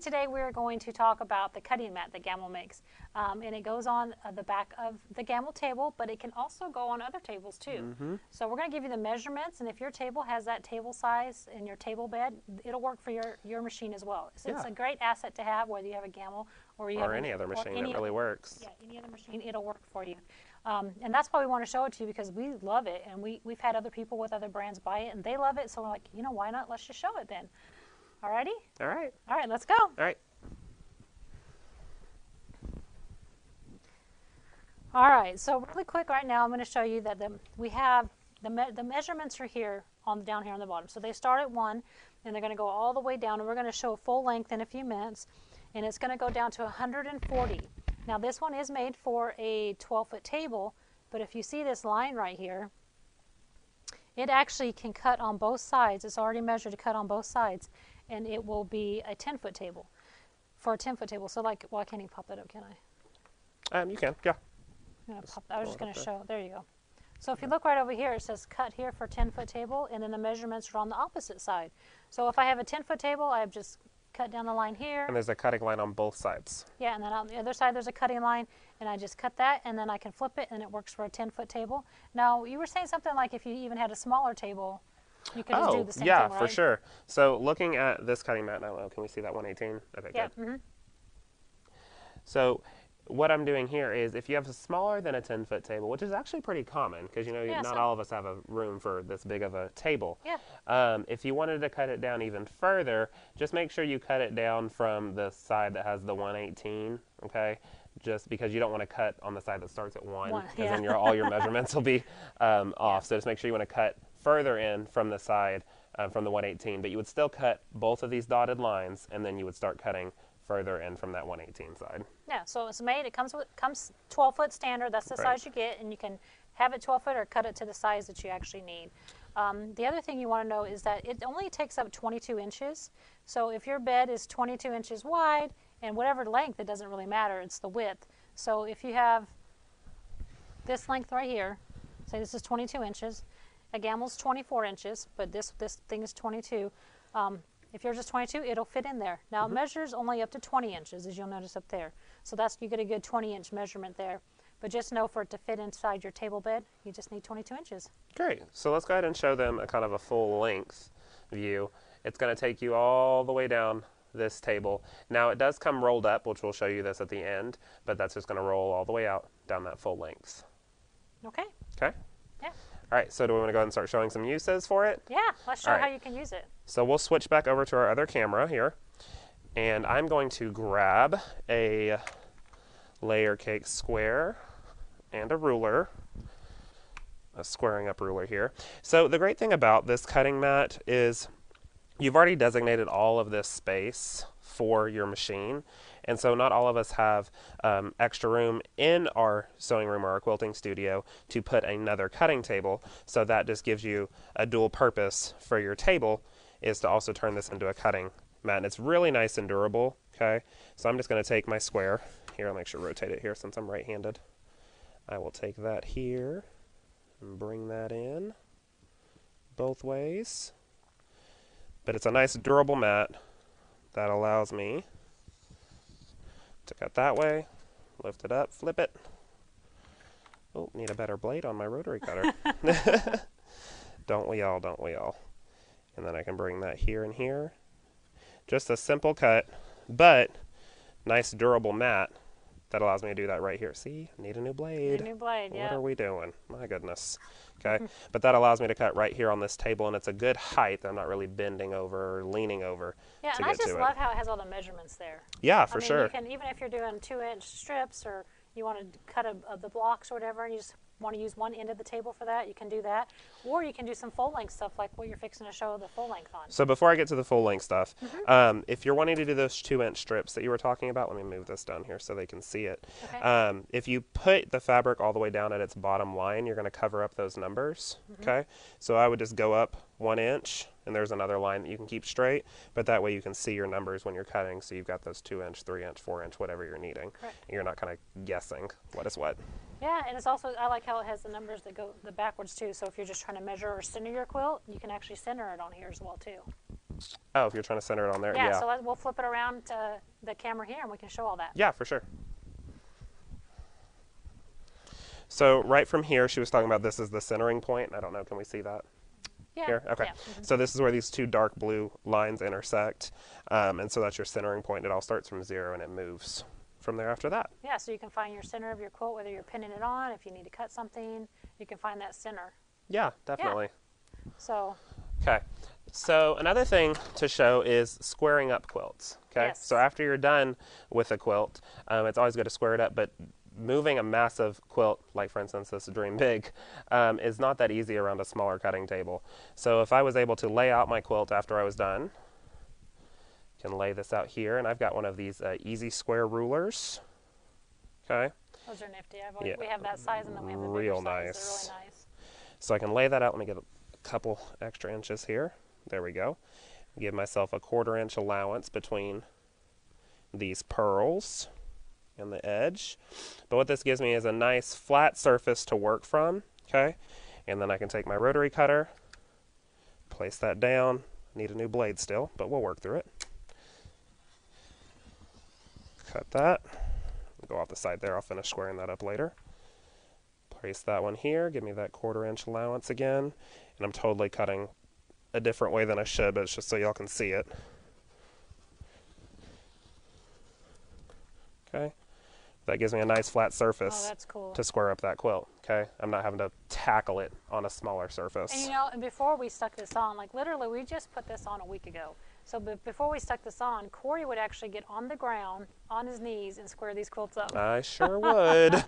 today we're going to talk about the cutting mat that Gammill makes. And it goes on the back of the Gammill table, but it can also go on other tables too. So we're going to give you the measurements, and if your table has that table size in your table bed, it'll work for your machine as well. So it's a great asset to have, whether you have a Gammill or you have any other machine. It really works. Yeah, any other machine, it'll work for you. And that's why we want to show it to you, because we love it, and we've had other people with other brands buy it, and they love it. So we're like, you know, why not? Let's just show it then. Alrighty? All right. All right, let's go. All right. All right, so really quick right now, I'm going to show you that we have the measurements are here down here on the bottom. So they start at 1, and they're going to go all the way down, and we're going to show a full length in a few minutes, and it's going to go down to 140. Now this one is made for a 12-foot table, but if you see this line right here, it actually can cut on both sides. It's already measured to cut on both sides, and it will be a 10-foot table for a 10-foot table. So like, well, I can't even pop that up, can I? You can, yeah. I was just going to show. There you go. So if you look right over here, it says cut here for 10-foot table, and then the measurements are on the opposite side. So if I have a 10-foot table, I've just cut down the line here. And there's a cutting line on both sides. Yeah, and then on the other side there's a cutting line, and I just cut that, and then I can flip it, and it works for a 10-foot table. Now, you were saying something like if you even had a smaller table, you could just do the same thing, right? Yeah, for sure. So looking at this cutting mat now, can we see that 118? Okay, yeah. good. So what I'm doing here is, if you have a smaller than a 10-foot table, which is actually pretty common, because, you know, not all of us have a room for this big of a table. Yeah. If you wanted to cut it down even further, just make sure you cut it down from the side that has the 118, okay? Just because you don't want to cut on the side that starts at 1, because then all your measurements will be off. So just make sure you want to cut further in from the side from the 118, but you would still cut both of these dotted lines, and then you would start cutting further in from that 118 side. Yeah, so it's made, it comes 12-foot standard, that's the size you get, and you can have it 12-foot or cut it to the size that you actually need. The other thing you want to know is that it only takes up 22 inches. So if your bed is 22 inches wide, and whatever length, it doesn't really matter, it's the width. So if you have this length right here, say this is 22 inches, a Gammill's 24 inches, but this thing is 22. If yours is 22, it'll fit in there. Now it measures only up to 20 inches, as you'll notice up there. So you get a good 20-inch measurement there. But just know, for it to fit inside your table bed, you just need 22 inches. Great. So let's go ahead and show them a kind of a full length view. It's going to take you all the way down this table. Now it does come rolled up, which we'll show you this at the end, but that's just going to roll all the way out down that full length. Okay. Okay? Yeah. All right, so do we want to go ahead and start showing some uses for it? Yeah, let's show how you can use it. So we'll switch back over to our other camera here, and I'm going to grab a layer cake square and a ruler, a squaring up ruler here. So the great thing about this cutting mat is you've already designated all of this space for your machine, and so not all of us have extra room in our sewing room or our quilting studio to put another cutting table, so that just gives you a dual purpose for your table, is to also turn this into a cutting mat, and it's really nice and durable. Okay, so I'm just going to take my square here, I'll make sure to rotate it here since I'm right-handed. I will take that here and bring that in both ways, but it's a nice durable mat that allows me to cut that way, lift it up, flip it. Oh, need a better blade on my rotary cutter. Don't we all, don't we all? And then I can bring that here and here. Just a simple cut, but nice durable mat that allows me to do that right here. See, need a new blade. A new blade, yeah. What are we doing? My goodness. Okay, but that allows me to cut right here on this table, and it's a good height. I'm not really bending over or leaning over. Yeah, and I just love how it has all the measurements there. Yeah, for sure. You can, even if you're doing 2-inch strips, or you want to cut the blocks or whatever, and you just want to use one end of the table for that, you can do that. Or you can do some full-length stuff like what you're fixing to show the full-length on. So before I get to the full-length stuff, if you're wanting to do those 2-inch strips that you were talking about, let me move this down here so they can see it. Okay. If you put the fabric all the way down at its bottom line, you're going to cover up those numbers. Okay, so I would just go up 1 inch, and there's another line that you can keep straight, but that way you can see your numbers when you're cutting, so you've got those 2-inch, 3-inch, 4-inch, whatever you're needing. Correct. And you're not kind of guessing what is what. Yeah, and it's also, I like how it has the numbers that go backwards too, so if you're just trying to measure or center your quilt, you can actually center it on here as well too. Oh, if you're trying to center it on there, Yeah, yeah. so we'll flip it around to the camera here and we can show all that. Yeah, for sure. So right from here, she was talking about this is the centering point. I don't know, can we see that? Yeah. Here? Okay. Yeah. So this is where these two dark blue lines intersect. And so that's your centering point. It all starts from 0 and it moves from there after that. Yeah, so you can find your center of your quilt, whether you're pinning it on, if you need to cut something, you can find that center. Yeah, definitely. So. Okay. So another thing to show is squaring up quilts. Okay. Yes. So after you're done with a quilt, it's always good to square it up, but moving a massive quilt, like for instance this Dream Big, is not that easy around a smaller cutting table. So if I was able to lay out my quilt after I was done, I can lay this out here, and I've got one of these easy square rulers. Okay. Those are nifty. Yeah. We have that size and then we have the Real bigger size. nice. They're really nice. So I can lay that out. Let me get a couple extra inches here. There we go. Give myself a 1/4 inch allowance between these pearls and the edge. But what this gives me is a nice flat surface to work from. Okay. And then I can take my rotary cutter, place that down. Need a new blade still, but we'll work through it. Cut that. Go off the side there. I'll finish squaring that up later. Place that one here. Give me that 1/4 inch allowance again. And I'm totally cutting a different way than I should, but it's just so y'all can see it. Okay. That gives me a nice flat surface that's cool. to square up that quilt. Okay. I'm not having to tackle it on a smaller surface. And and before we stuck this on, like literally we just put this on a week ago. So before we stuck this on, Corey would actually get on the ground, on his knees, and square these quilts up. I sure would.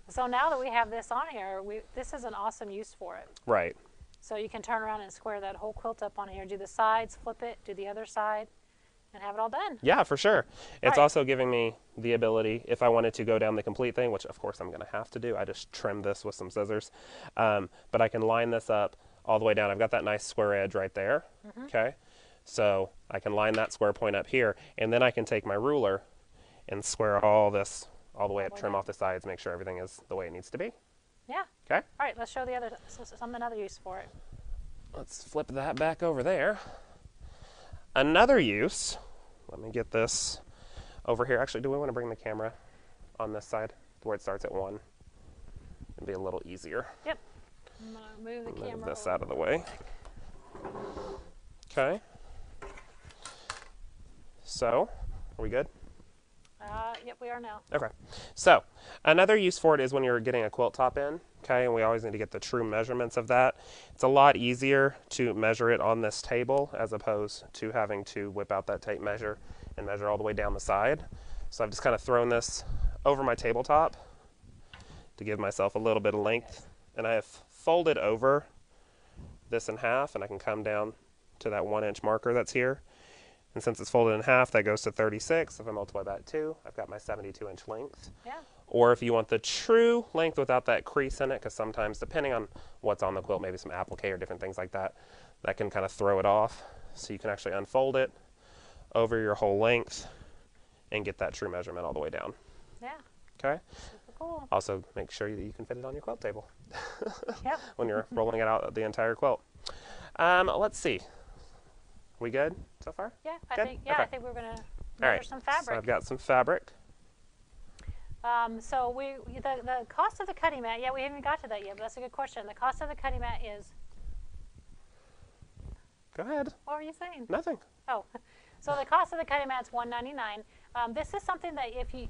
So now that we have this on here, this is an awesome use for it. Right. So you can turn around and square that whole quilt up on here, do the sides, flip it, do the other side, and have it all done. Yeah, for sure. It's Right. also giving me the ability, if I wanted to go down the complete thing, which of course I'm going to have to do, I just trimmed this with some scissors, but I can line this up all the way down. I've got that nice square edge right there, okay? So I can line that square point up here, and then I can take my ruler and square all this all the way up, trim off the sides, make sure everything is the way it needs to be. Yeah. Okay? All right, let's show the other, another use for it. Let's flip that back over there. Another use, let me get this over here. Actually, do we want to bring the camera on this side where it starts at 1? It'd be a little easier. Yep. I'm going to move the camera Move this over. out of the way. Okay. So, are we good? Yep, we are now. Okay. So, another use for it is when you're getting a quilt top in, okay, and we always need to get the true measurements of that. It's a lot easier to measure it on this table as opposed to having to whip out that tape measure and measure all the way down the side. So I've just kind of thrown this over my tabletop to give myself a little bit of length, and I have folded over this in half, and I can come down to that 1 inch marker that's here. And since it's folded in half, that goes to 36. If I multiply that 2, I've got my 72-inch length. Yeah. Or if you want the true length without that crease in it, because sometimes, depending on what's on the quilt, maybe some applique or different things like that, that can kind of throw it off. So you can actually unfold it over your whole length and get that true measurement all the way down. Yeah. Okay? Super cool. Also, make sure that you can fit it on your quilt table Yep. when you're rolling it out the entire quilt. Let's see. We good so far? Yeah, Good? I Okay. think we're going to All measure right. some So fabric. I've got some fabric. So the cost of the cutting mat, yeah, we haven't got to that yet, but that's a good question. The cost of the cutting mat is, Go ahead. what were you saying? Nothing. Oh, so the cost of the cutting mat is $199. This is something that if you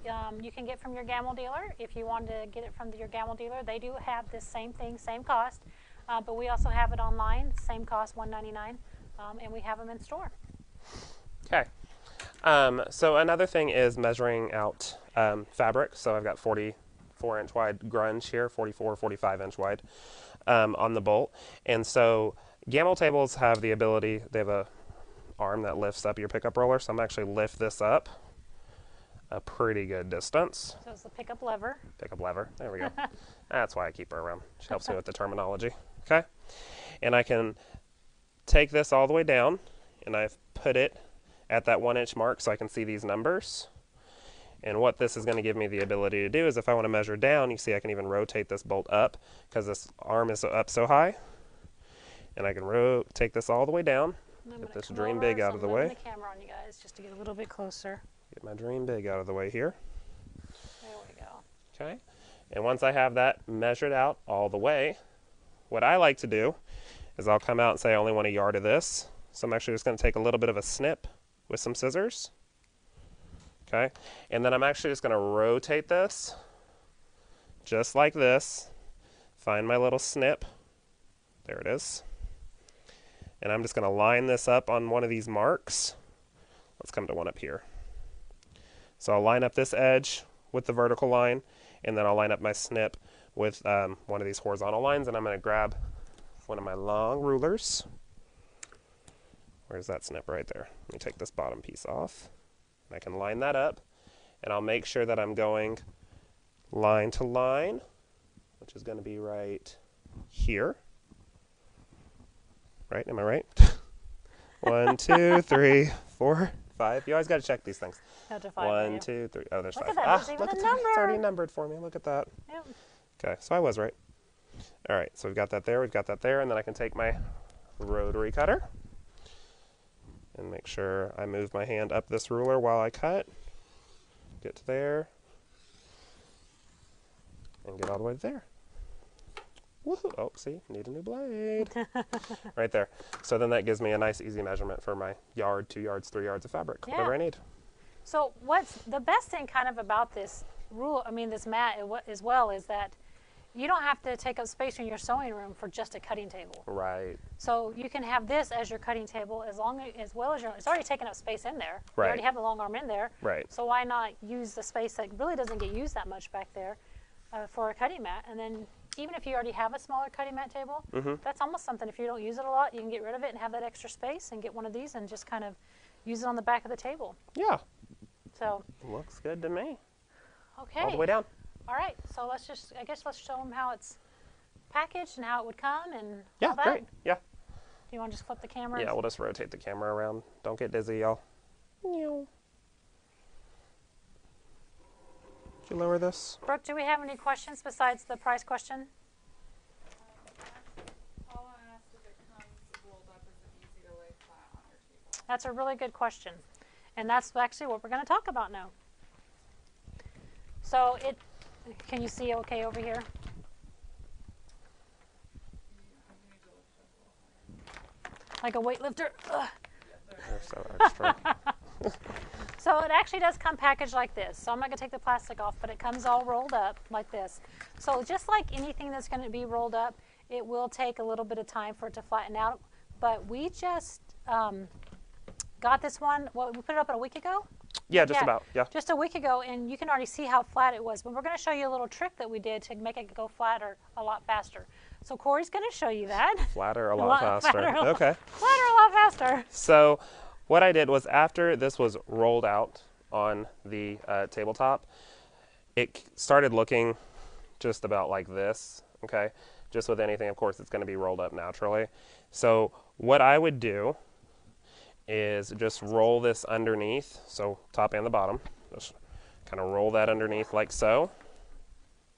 can get from your Gammill dealer. If you want to get it from your Gammill dealer, they do have this same thing, same cost, but we also have it online, same cost, $199, and we have them in store. Okay. So another thing is measuring out fabric. So I've got 44-inch wide grunge here, 44, 45-inch wide on the bolt. And so Gammill tables have the ability, they have a arm that lifts up your pickup roller. So I'm actually lift this up a pretty good distance. So it's the pickup lever. Pickup lever. There we go. That's why I keep her around. She helps me with the terminology. Okay. And I can take this all the way down, and I've put it at that 1 inch mark so I can see these numbers. And what this is going to give me the ability to do is if I want to measure down, you see I can even rotate this bolt up because this arm is up so high. And I can take this all the way down Get this dream big out of the way. The camera on you guys just to get a little bit closer. Get my dream big out of the way here. There we go. Okay. And once I have that measured out all the way, what I like to do is I'll come out and say I only want a yard of this. So I'm actually just going to take a little bit of a snip with some scissors. Okay. And then I'm actually just going to rotate this just like this. Find my little snip. There it is. And I'm just going to line this up on one of these marks. Let's come to one up here. So I'll line up this edge with the vertical line, and then I'll line up my snip with one of these horizontal lines, and I'm going to grab one of my long rulers. Where's that snip? Right there. Let me take this bottom piece off. I can line that up, and I'll make sure that I'm going line to line, which is going to be right here. Right? Am I right? 1, 2, 3, 4, 5. You always got to check these things. 1, 2, 3. Oh, there's 5. Look at that. There's even a number. It's already numbered for me. Look at that. Yep. Okay, so I was right. All right, so we've got that there. We've got that there. And then I can take my rotary cutter and make sure I move my hand up this ruler while I cut. Get to there. And get all the way to there. Woohoo! Oh, see, need a new blade. Right there. So then that gives me a nice, easy measurement for my yard, 2 yards, 3 yards of fabric, whatever I need. So what's the best thing kind of about this this mat as well, is that you don't have to take up space in your sewing room for just a cutting table. Right. So you can have this as your cutting table as well as it's already taken up space in there. Right. You already have the long arm in there. Right. So why not use the space that really doesn't get used that much back there for a cutting mat? And then even if you already have a smaller cutting mat table, that's almost something. If you don't use it a lot, you can get rid of it and have that extra space and get one of these and just kind of use it on the back of the table. Yeah. So looks good to me. Okay. All the way down. All right. So let's show them how it's packaged and how it would come and Yeah, all that. great. Yeah. Do you want to just flip the camera? Yeah, we'll just rotate the camera around. Don't get dizzy, y'all. Did you lower this? Brooke, do we have any questions besides the price question? Paula asked if it comes rolled up, is it easy to lay flat on your table? That's a really good question. And that's actually what we're going to talk about now. So can you see okay over here? Like a weightlifter? Ugh. They're so extra. So it actually does come packaged like this. So I'm not going to take the plastic off, but it comes all rolled up like this. So just like anything that's going to be rolled up, it will take a little bit of time for it to flatten out. But we just got this one, we put it up a week ago? Yeah, just about. Yeah. Just a week ago, and you can already see how flat it was. But we're going to show you a little trick that we did to make it go flatter a lot faster. So Corey's going to show you that. Flatter a lot faster. Okay. Flatter a lot faster. So what I did was after this was rolled out on the tabletop, it started looking just about like this, okay? Just with anything, of course, it's going to be rolled up naturally. So what I would do is just roll this underneath, so top and the bottom. Just kind of roll that underneath like so,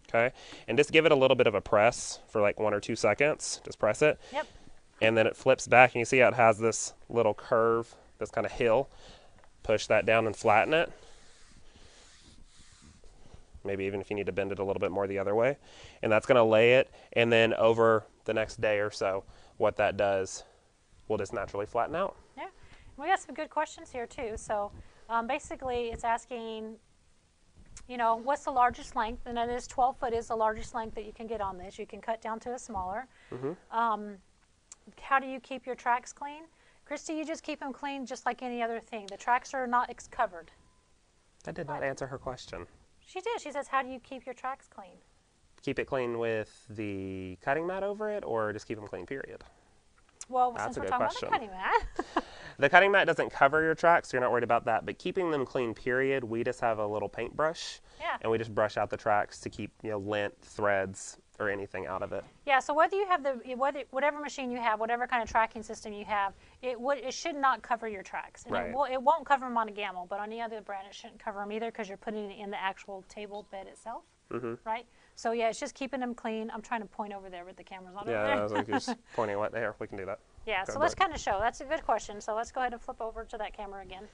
okay? And just give it a little bit of a press for like 1 or 2 seconds. Just press it. Yep. And then it flips back, and you see how it has this little curve, this kind of hill. Push that down and flatten it. Maybe even if you need to bend it a little bit more the other way. And that's going to lay it, and then over the next day or so, what that does will just naturally flatten out. Yeah. We got some good questions here too. So basically it's asking, what's the largest length? And it is 12 foot is the largest length that you can get on this. You can cut down to a smaller. How do you keep your tracks clean? Christy, you just keep them clean just like any other thing. The tracks are not covered. That did not answer her question. She did. She says, how do you keep your tracks clean? Keep it clean with the cutting mat over it, or just keep them clean, period? Well, That's since a we're good talking question. about the cutting mat. The cutting mat doesn't cover your tracks, so you're not worried about that. But keeping them clean, period, we just have a little paintbrush, and we just brush out the tracks to keep lint, threads, or anything out of it. Yeah. So whether you have whatever machine you have, whatever kind of tracking system you have, it should not cover your tracks. And Right. it won't cover them on a Gammill, but on any other brand, it shouldn't cover them either because you're putting it in the actual table bed itself, right? So yeah, it's just keeping them clean. I'm trying to point over there, but the camera's not over there. Yeah, I was like, just pointing what there. We can do that. Yeah, Go so let's back. kind of show. That's a good question. So let's go ahead and flip over to that camera again.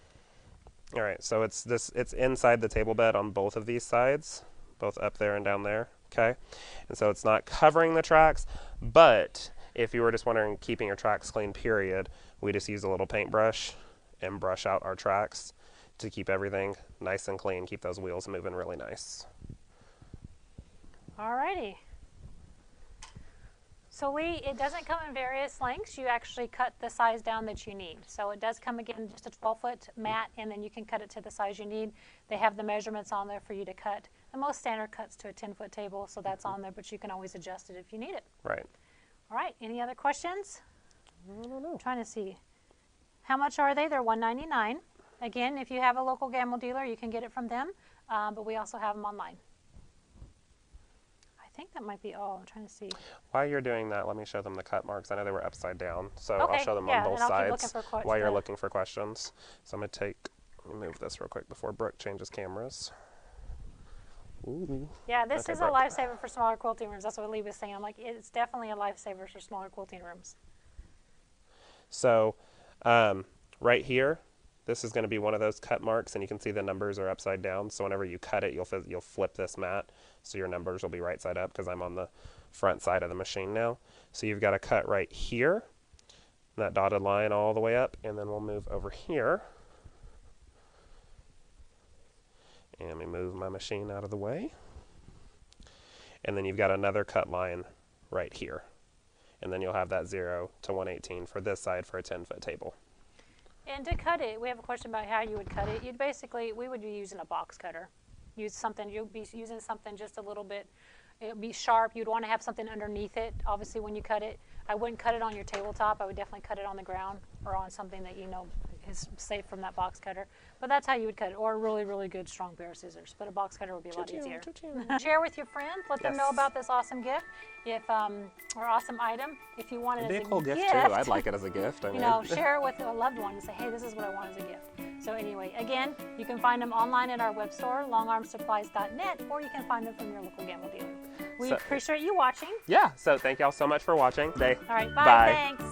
All right, so it's inside the table bed on both of these sides, both up there and down there, okay? And so it's not covering the tracks, but if you were just wondering keeping your tracks clean, period, we just use a little paintbrush and brush out our tracks to keep everything nice and clean, keep those wheels moving really nice. Alrighty. So it doesn't come in various lengths. You actually cut the size down that you need. So it does come again just a 12-foot mat, and then you can cut it to the size you need. They have the measurements on there for you to cut. The most standard cuts to a 10-foot table, so that's on there, but you can always adjust it if you need it. Right. All right, any other questions? I don't know. I'm trying to see. How much are they? They're $199. Again, if you have a local Gammill dealer, you can get it from them, but we also have them online. I think that might be all. I'm trying to see. While you're doing that, let me show them the cut marks. I know they were upside down, so Okay, I'll show them yeah, on both and I'll keep looking sides for while you're looking for questions. So I'm going to let me move this real quick before Brooke changes cameras. Ooh. Yeah, this Okay, is a Brooke. lifesaver for smaller quilting rooms. That's what Lee was saying. I'm like, it's definitely a lifesaver for smaller quilting rooms. So right here, this is going to be one of those cut marks, and you can see the numbers are upside down. So whenever you cut it, you'll flip this mat, so your numbers will be right side up, because I'm on the front side of the machine now. So you've got to cut right here, that dotted line all the way up, and then we'll move over here. And let me move my machine out of the way. And then you've got another cut line right here. And then you'll have that 0 to 118 for this side for a 10-foot table. And to cut it, we have a question about how you would cut it. We would be using a box cutter. You'll be using something just a little bit, it would be sharp. You'd want to have something underneath it, obviously, when you cut it. I wouldn't cut it on your tabletop. I would definitely cut it on the ground or on something that you know is safe from that box cutter. But that's how you would cut it, or really, really good, strong pair of scissors. But a box cutter would be a lot easier. Share with your friends. Let them know Yes. about this awesome gift, or awesome item. If you want it It'd as be a cool gift, gift, too. I'd like it as a gift. I you mean. know, share it with a loved one and say, hey, this is what I want as a gift. So anyway, again, you can find them online at our web store, longarmsupplies.net, or you can find them from your local Gammill dealer. We appreciate you watching. Yeah, so thank y'all so much for watching today. All right, bye. Bye. Thanks.